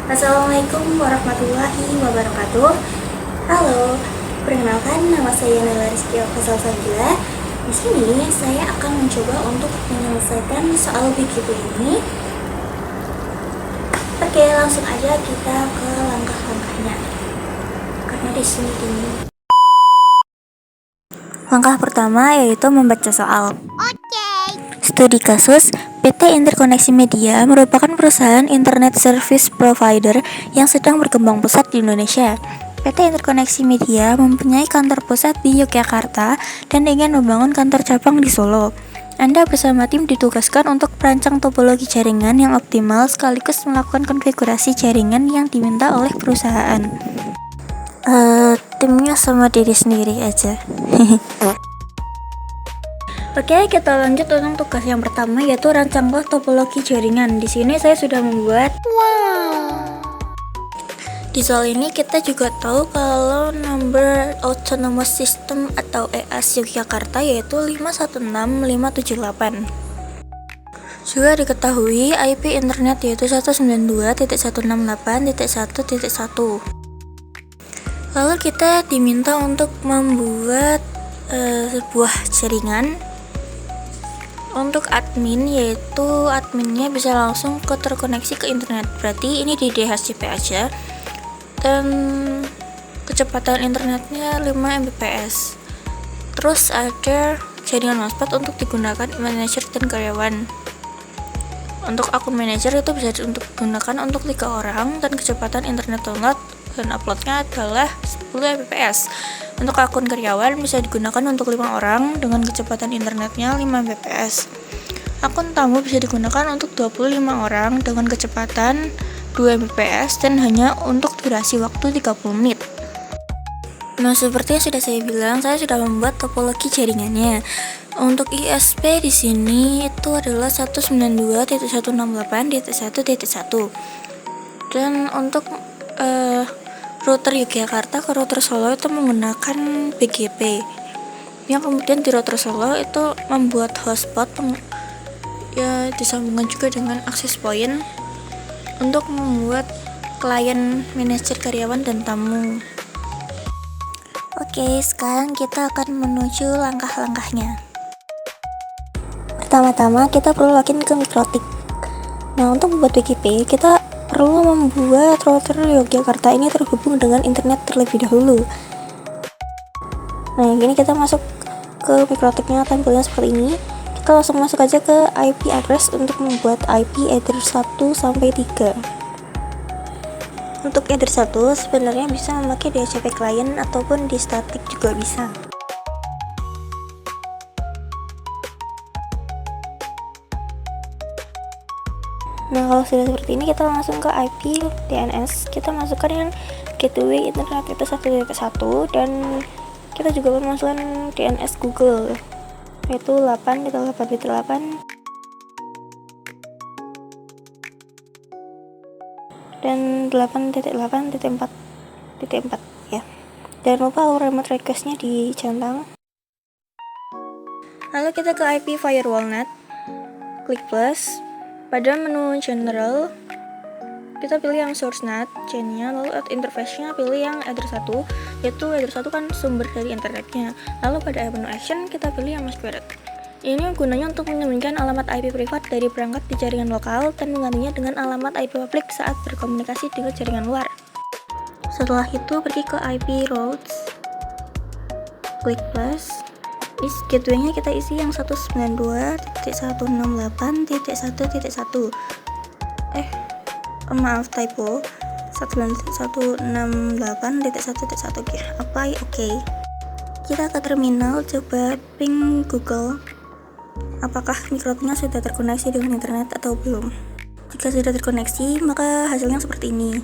Assalamualaikum warahmatullahi wabarakatuh. Halo, perkenalkan nama saya Nela Rizky Alfasal-Sanjila. Di sini saya akan mencoba untuk menyelesaikan soal BGP ini. Oke, langsung aja kita ke langkah-langkahnya. Karena di sini ini. Langkah pertama yaitu membaca soal. Studi kasus, PT Interkoneksi Media merupakan perusahaan internet service provider yang sedang berkembang pesat di Indonesia. PT Interkoneksi Media mempunyai kantor pusat di Yogyakarta dan ingin membangun kantor cabang di Solo. Anda bersama tim ditugaskan untuk merancang topologi jaringan yang optimal sekaligus melakukan konfigurasi jaringan yang diminta oleh perusahaan. Timnya sama diri sendiri aja. Oke, kita lanjut untuk tugas yang pertama, yaitu rancanglah topologi jaringan. Di sini saya sudah membuat. Di soal ini kita juga tahu kalau Number Autonomous System atau EAS Yogyakarta yaitu 516578. Juga diketahui IP internet yaitu 192.168.1.1. Lalu kita diminta untuk membuat sebuah jaringan. Untuk admin, yaitu adminnya bisa langsung terkoneksi ke internet, berarti ini di DHCP aja, dan kecepatan internetnya 5 Mbps. Terus ada jaringan hotspot untuk digunakan manajer dan karyawan. Untuk akun manajer itu bisa digunakan untuk 3 orang dan kecepatan internet download dan uploadnya adalah 10 Mbps. Untuk akun karyawan bisa digunakan untuk 5 orang dengan kecepatan internetnya 5 Mbps. Akun tamu bisa digunakan untuk 25 orang dengan kecepatan 2 Mbps dan hanya untuk durasi waktu 30 menit. Nah, seperti yang sudah saya bilang, saya sudah membuat topologi jaringannya. Untuk ISP di sini itu adalah 192.168.1.1. Dan untuk router Yogyakarta ke router Solo itu menggunakan BGP, yang kemudian di router Solo itu membuat hotspot ya disambungkan juga dengan access point untuk membuat klien manajer karyawan dan tamu. Oke, sekarang kita akan menuju langkah-langkahnya. Pertama-tama kita perlu login ke Mikrotik. Nah, untuk membuat BGP kita perlu membuat router Yogyakarta ini terhubung dengan internet terlebih dahulu. Nah, gini kita masuk ke Mikrotiknya, tampilannya seperti ini. Kita langsung masuk aja ke IP address untuk membuat IP address 1 sampai 3. Untuk address 1 sebenarnya bisa memakai DHCP client ataupun di static juga bisa. Nah, kalau sudah seperti ini kita langsung ke IP DNS. Kita masukkan yang gateway internet itu 1.1 dan kita juga memasukkan DNS Google yaitu 8.8.8 dan 8.8.4.4 ya. Jangan lupa remote requestnya dicentang. Lalu kita ke IP firewall.net, klik plus. Pada menu general kita pilih yang source net chain-nya, lalu at interface-nya pilih yang address 1, yaitu address 1 kan sumber dari internetnya. Lalu pada menu action kita pilih yang masquerade. Ini gunanya untuk menyembunyikan alamat IP privat dari perangkat di jaringan lokal dan menggantinya dengan alamat IP publik saat berkomunikasi dengan jaringan luar. Setelah itu pergi ke IP routes, klik plus. Gateway-nya kita isi yang 192.168.1.1. Maaf typo, 192.168.1.1. Apply OK. Kita ke terminal, coba ping Google apakah mikrotiknya sudah terkoneksi dengan internet atau belum. Jika sudah terkoneksi, maka hasilnya seperti ini.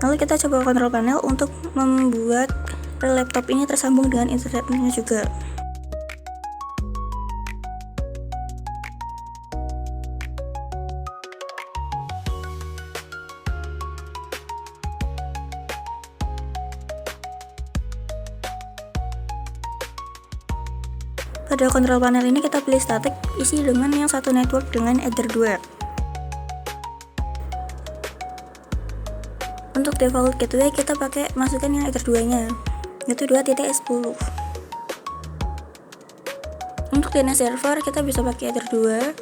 Lalu kita coba kontrol panel untuk membuat laptop ini tersambung dengan internetnya juga. Pada kontrol panel ini kita pilih static, isi dengan yang satu network dengan Ether 2. Untuk default gateway kita pakai masukkan yang Ether 2 nya, yaitu 2.10. Untuk DNS server kita bisa pakai Ether 2.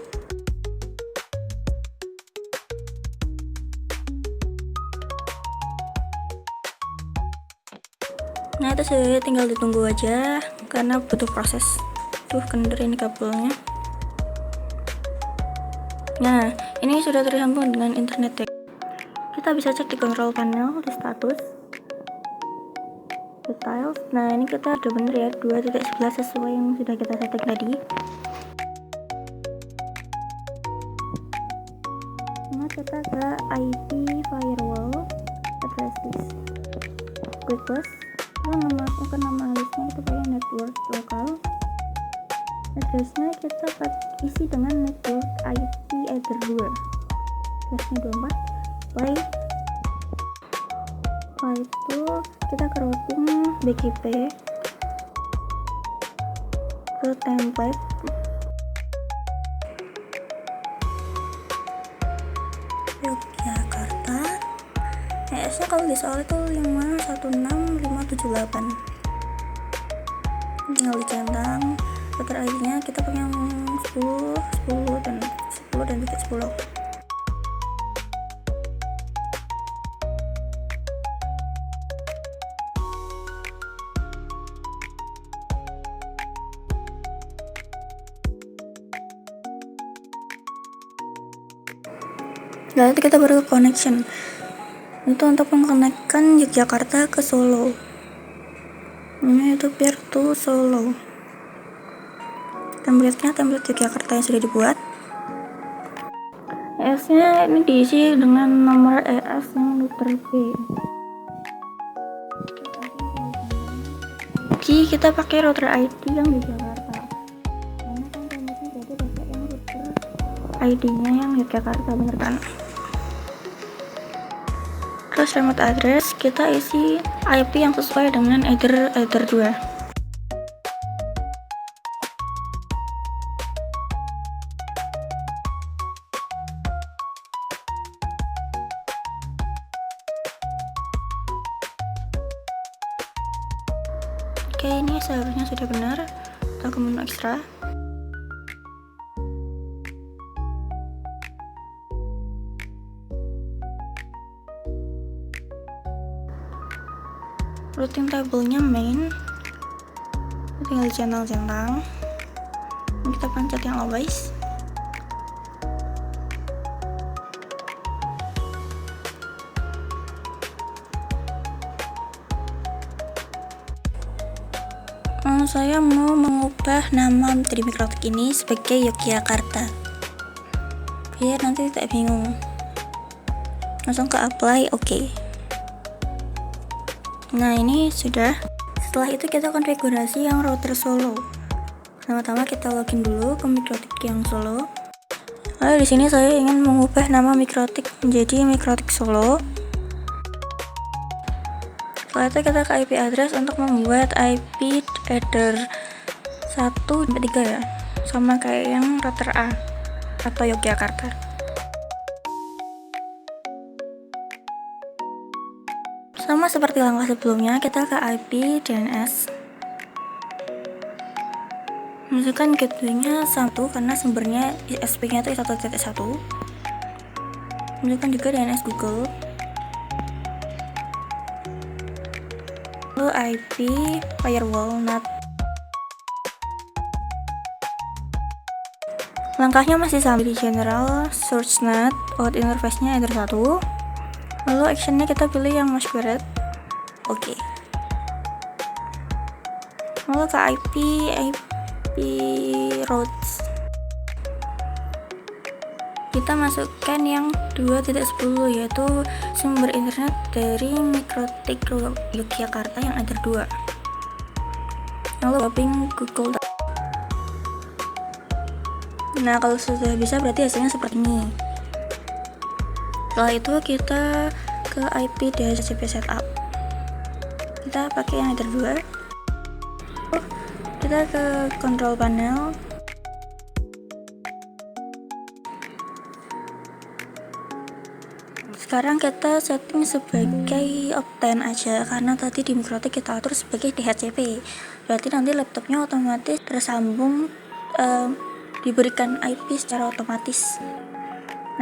Nah itu saya tinggal ditunggu aja karena butuh proses. Tuh kender ini kabelnya. Nah ini sudah tersambung dengan internet ya. Kita bisa cek di control panel di status details. Nah ini kita udah bener ya, 2.11 sesuai yang sudah kita setting tadi. Nah kita ke IP firewall addresses quick plus. Kita memasukkan nama listnya itu kayak network lokal. Addressnya kita isi dengan network IP Ether 2. Addressnya 24. Setelah itu kita ke routing BGP ke template. Yogyakarta. ES-nya kalau di soal itu 516578. Tinggal dicentang. Router ID-nya kita pakai yang 10 dan 10. Lalu kita baru ke connection. Itu untuk mengkonekkan Yogyakarta ke Solo. Ini itu peer to Solo. Template-nya template Yogyakarta yang sudah dibuat. ES-nya ini diisi dengan nomor ES yang router B. Jadi kita pakai router ID yang di Jakarta. Karena kan template-nya jadi pakai yang router ID-nya yang Yogyakarta, bener kan? Terus remote address kita isi IP yang sesuai dengan Ether 2. Oke, ini seharusnya sudah benar. Kita ke menu ekstra. Routing table-nya main. Tinggal centang-centang. Kita pencet yang always. Saya mau mengubah nama dari mikrotik ini sebagai Yogyakarta biar nanti tidak bingung. Langsung ke apply, oke. Nah ini sudah. Setelah itu kita konfigurasi yang router Solo. Pertama-tama kita login dulu ke mikrotik yang Solo. Lalu di sini saya ingin mengubah nama mikrotik menjadi mikrotik Solo. Setelah itu kita ke IP address untuk membuat IP header 1-3 ya, sama kayak yang router A atau Yogyakarta. Sama seperti langkah sebelumnya, kita ke IP DNS. Masukkan gateway-nya 1 karena sumbernya ISP-nya itu 1.1. Masukkan juga DNS Google. Lalu IP firewall NAT. Langkahnya masih sama di general, search NAT, out interface-nya Ether 1. Lalu actionnya kita pilih yang masquerade. Oke. Lalu ke IP routes. Kita masukkan yang 2.10 yaitu sumber internet dari mikrotik Yogyakarta yang Ether 2. Lalu mapping Google. Nah kalau sudah bisa berarti hasilnya seperti ini. Setelah itu kita ke IP DHCP setup. Kita pakai yang Ether 2. Kita ke control panel. Sekarang kita setting sebagai Optane aja, karena tadi di MikroTik kita atur sebagai DHCP. Berarti nanti laptopnya otomatis tersambung, diberikan IP secara otomatis.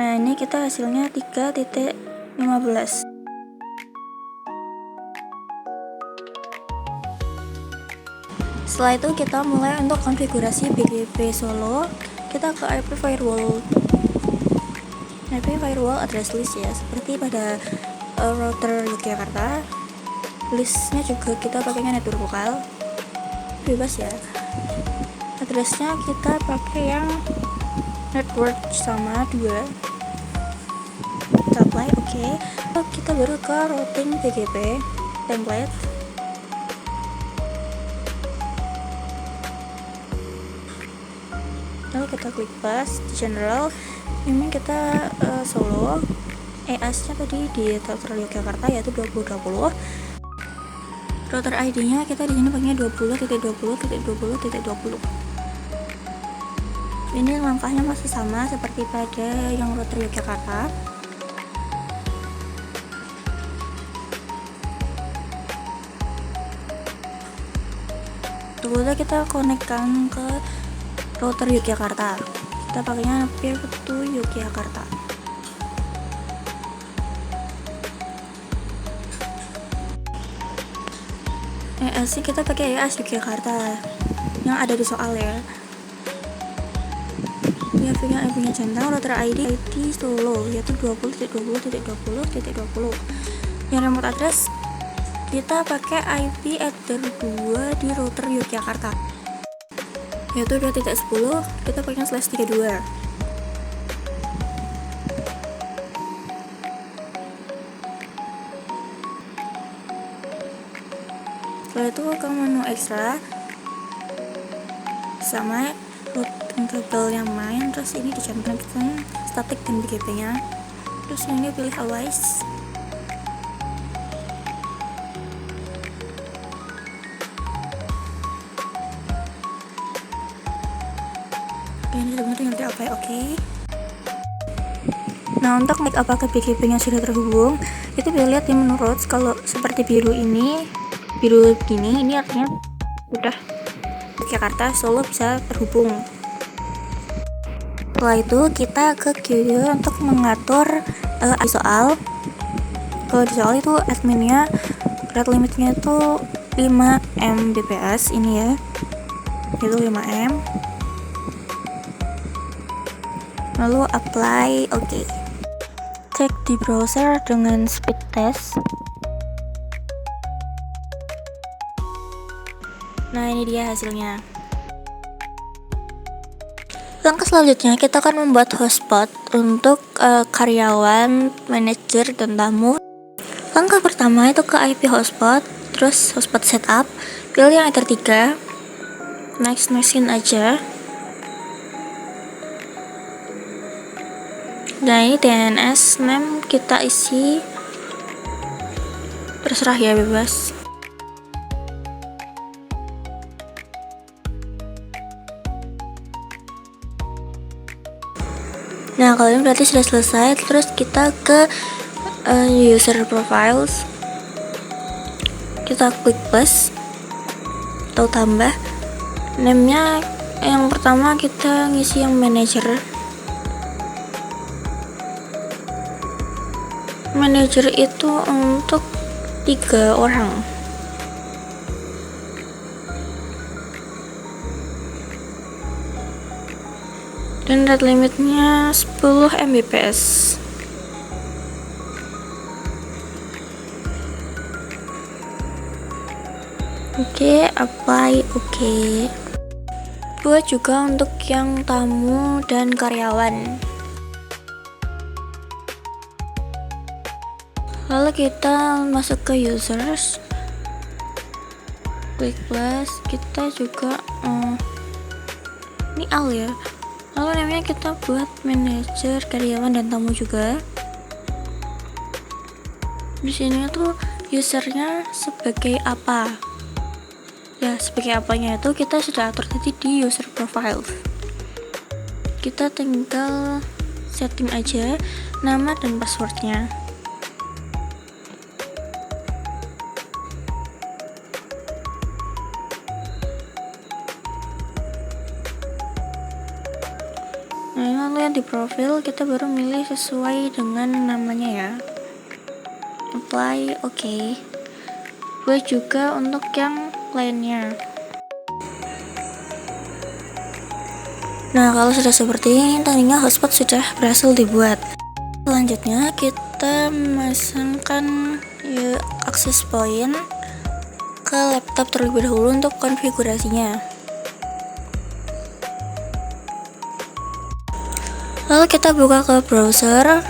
Nah, ini kita hasilnya 3.15. Setelah itu kita mulai untuk konfigurasi BGP solo. Kita ke IP firewall address list ya, seperti pada router Yogyakarta. Listnya juga kita pakainya network lokal, bebas ya. Addressnya kita pakai yang network sama 2. Kita apply, oke. Kita baru ke routing BGP template. Lalu kita klik plus di general. Ini kita solo. EAS nya tadi di router Yogyakarta yaitu 2020. Router ID nya kita di sini pakainya 20.20.20.20. Ini langkahnya masih sama seperti pada yang router Yogyakarta. Lalu kita konekkan ke router Yogyakarta. Kita pakainya peer to Yogyakarta. EAS kita pakai EAS Yogyakarta yang ada di soal ya. Dia punya IP-nya centang, router ID solo yaitu 20.20.20.20. Yang remote address kita pakai IP adder 2 di router Yogyakarta yaitu 2.10, kita pakai /32. Setelah itu ke menu ekstra sama routing kabel yang main, terus ini dicantumkan static dan BGP nya, terus ini pilih always. Ini sebenarnya apply oke. Nah, untuk make apakah BGP nya sudah terhubung, itu bisa lihat di menu routes. Kalau seperti biru begini, ini artinya udah Jakarta Solo bisa terhubung. Setelah itu kita ke queue untuk mengatur soal. Kalau di soal itu adminnya rate limitnya itu 5 Mbps ini ya, itu 5 M. Lalu apply oke. Cek di browser dengan speed test. Nah, ini dia hasilnya. Langkah selanjutnya kita akan membuat hotspot untuk karyawan, manajer, dan tamu. Langkah pertama itu ke IP hotspot, terus hotspot setup, pilih yang Ether 3, nextin aja. Nah, ini DNS name kita isi terserah ya, bebas. Nah, kalau ini berarti sudah selesai. Terus kita ke user profiles, kita klik plus atau tambah. Name-nya yang pertama kita ngisi yang manager. Manager itu untuk 3 orang. Dan rate limitnya 10 Mbps. Oke, apply oke. Buat juga untuk yang tamu dan karyawan. Lalu kita masuk ke users, klik plus, kita juga ini all ya. Lalu namanya kita buat manajer, karyawan, dan tamu juga. Di sini tuh usernya sebagai apa? Ya, sebagai apanya itu kita sudah atur tadi di user profile. Kita tinggal setting aja nama dan passwordnya. lihat di profil, kita baru milih sesuai dengan namanya ya. Apply, oke. Buat juga untuk yang lainnya. Nah, kalau sudah seperti ini, tadinya hotspot sudah berhasil dibuat. Selanjutnya kita memasangkan ya, access point ke laptop terlebih dahulu untuk konfigurasinya. Lalu kita buka ke browser,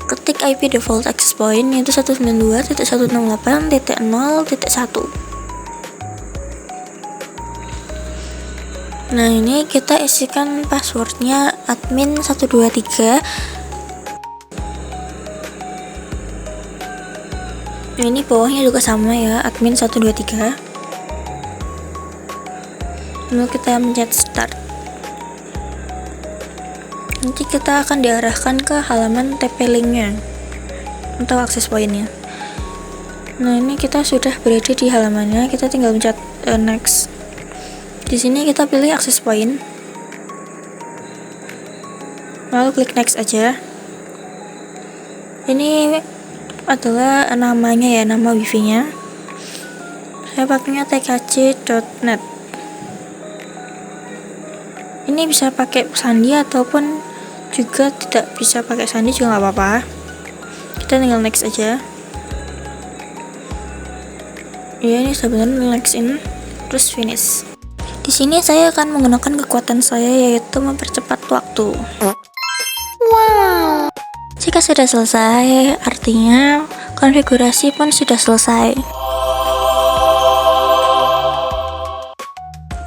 ketik IP default access point yaitu 192.168.0.1. Nah, ini kita isikan passwordnya admin 123. Ini bawahnya juga sama ya, admin 123. Lalu kita mencet start. Nanti kita akan diarahkan ke halaman TP linknya atau akses pointnya. Nah, ini kita sudah berada di halamannya, kita tinggal mencet next. Di sini kita pilih akses point, lalu klik next aja. Ini adalah namanya ya, nama wifi-nya. Saya pakainya tkc.net. Ini bisa pakai sandi ataupun juga tidak bisa pakai sandi juga nggak apa-apa. Kita tinggal next aja. Ya, ini sebenarnya next in, terus finish. Di sini saya akan menggunakan kekuatan saya yaitu mempercepat waktu. Wow. Jika sudah selesai, artinya konfigurasi pun sudah selesai.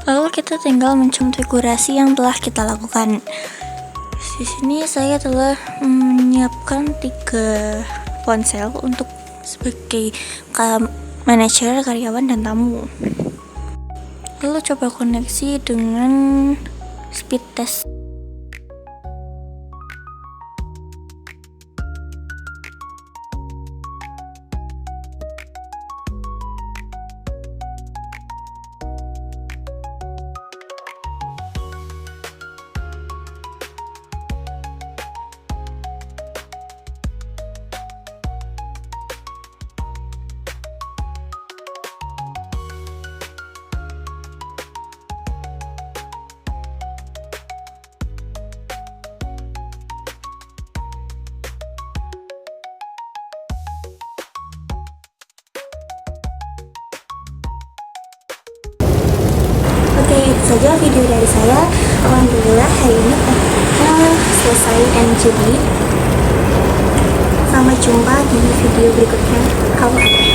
Lalu kita tinggal menconfigurasi yang telah kita lakukan. Di sini saya telah menyiapkan 3 ponsel untuk sebagai manajer, karyawan, dan tamu. Lalu coba koneksi dengan speed test. Oke, itu saja video dari saya. Alhamdulillah hari ini telah selesai dan jadi. Sampai jumpa di video berikutnya. Halo.